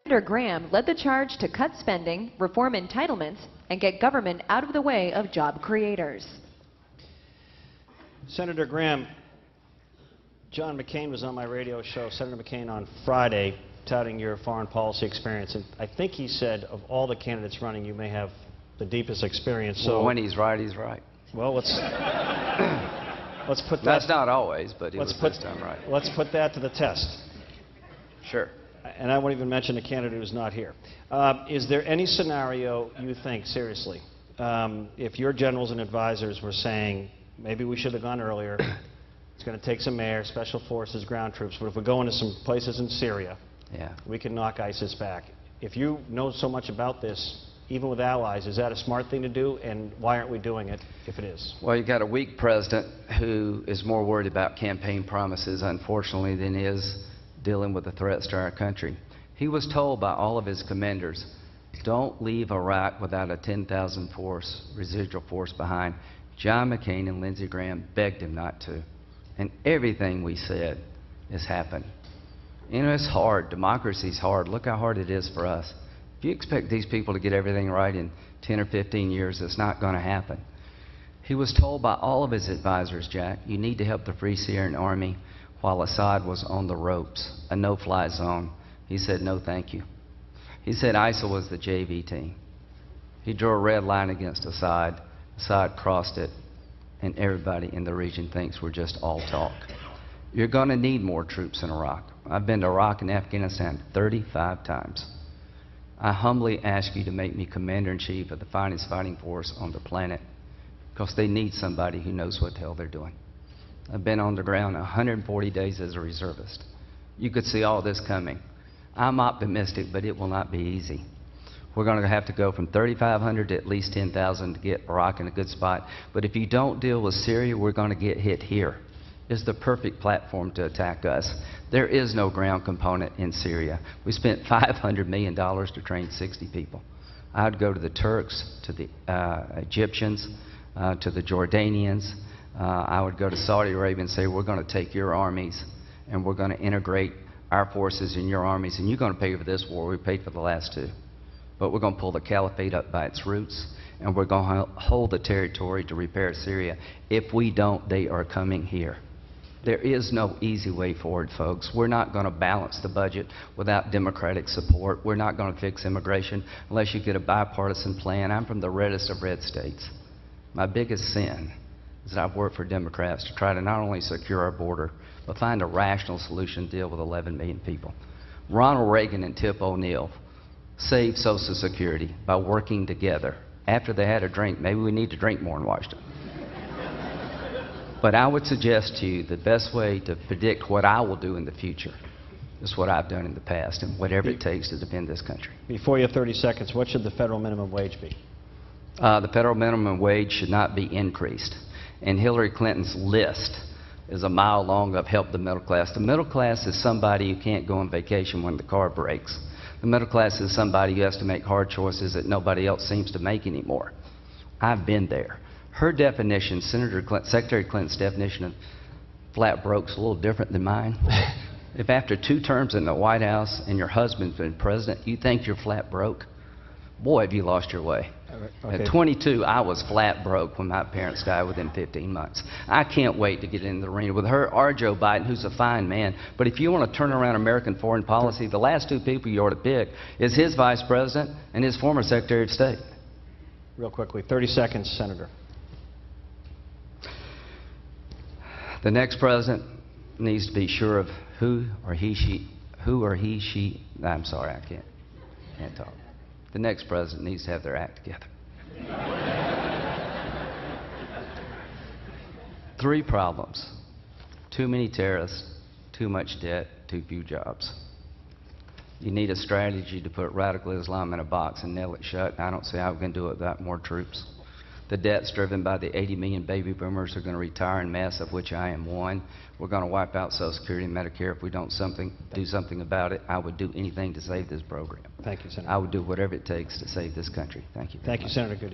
Senator Graham led the charge to cut spending, reform entitlements, and get government out of the way of job creators. Senator Graham, John McCain was on my radio show, Senator McCain, on Friday, touting your foreign policy experience. And I think he said of all the candidates running, you may have the deepest experience. So well, when he's right, he's right. Well, let's put that. That's not always, but it was this time right. Let's put that to the test. Sure. And I won't even mention a candidate who's not here. Is there any scenario you think, seriously, if your generals and advisors were saying, maybe we should have gone earlier, it's going to take some air, special forces, ground troops, but if we go into some places in Syria, we can knock ISIS back. If you know so much about this, even with allies, is that a smart thing to do, and why aren't we doing it if it is? Well, you got a weak president who is more worried about campaign promises, unfortunately, than he is dealing with the threats to our country. He was told by all of his commanders, don't leave Iraq without a 10,000 force, residual force behind. John McCain and Lindsey Graham begged him not to. And everything we said has happened. You know, it's hard. Democracy's hard. Look how hard it is for us. If you expect these people to get everything right in 10 or 15 years, it's not going to happen. He was told by all of his advisors, Jack, you need to help the Free Syrian Army while Assad was on the ropes, a no-fly zone. He said, no, thank you. He said ISIL was the JV team. He drew a red line against Assad. Assad crossed it, and everybody in the region thinks we're just all talk. You're going to need more troops in Iraq. I've been to Iraq and Afghanistan 35 times. I humbly ask you to make me Commander-in-Chief of the finest fighting force on the planet, because they need somebody who knows what the hell they're doing. I've been on the ground 140 days as a reservist. You could see all this coming. I'm optimistic, but it will not be easy. We're going to have to go from 3,500 to at least 10,000 to get Iraq in a good spot. But if you don't deal with Syria, we're going to get hit here. It's the perfect platform to attack us. There is no ground component in Syria. We spent $500 million to train 60 people. I'd go to the Turks, to the Egyptians, to the Jordanians. I would go to Saudi Arabia and say, we're going to take your armies and we're going to integrate our forces in your armies, and you're going to pay for this war. We paid for the last two. But we're going to pull the caliphate up by its roots, and we're going to hold the territory to repair Syria. If we don't, they are coming here. There is no easy way forward, folks. We're not going to balance the budget without Democratic support. We're not going to fix immigration unless you get a bipartisan plan. I'm from the reddest of red states. My biggest sin is that I've worked for Democrats to try to not only secure our border, but find a rational solution to deal with 11 million people. Ronald Reagan and Tip O'Neill saved Social Security by working together. After they had a drink, maybe we need to drink more in Washington. But I would suggest to you the best way to predict what I will do in the future is what I've done in the past, and whatever it takes to defend this country. Before you have 30 seconds, what should the federal minimum wage be? The federal minimum wage should not be increased. And Hillary Clinton's list is a mile long of help the middle class. The middle class is somebody who can't go on vacation when the car breaks. The middle class is somebody who has to make hard choices that nobody else seems to make anymore. I've been there. Her definition, Secretary Clinton's definition of flat broke is a little different than mine. If after 2 terms in the White House and your husband's been president, you think you're flat broke, boy, have you lost your way. Okay. At 22, I was flat broke when my parents died within 15 months. I can't wait to get in the arena with her or Joe Biden, who's a fine man. But if you want to turn around American foreign policy, the last 2 people you ought to pick is his vice president and his former Secretary of State. Real quickly, 30 seconds, Senator. The next president needs to be sure of I'm sorry, I can't talk. The next president needs to have their act together. 3 problems. Too many terrorists, too much debt, too few jobs. You need a strategy to put radical Islam in a box and nail it shut. I don't see how we can do it without more troops. The debt's driven by the 80 million baby boomers who are going to retire en masse, of which I am one. We're going to wipe out Social Security and Medicare if we don't do something about it. I would do anything to save this program. Thank you, Senator. I would do whatever it takes to save this country. Thank you. Thank you, Senator Goodyear.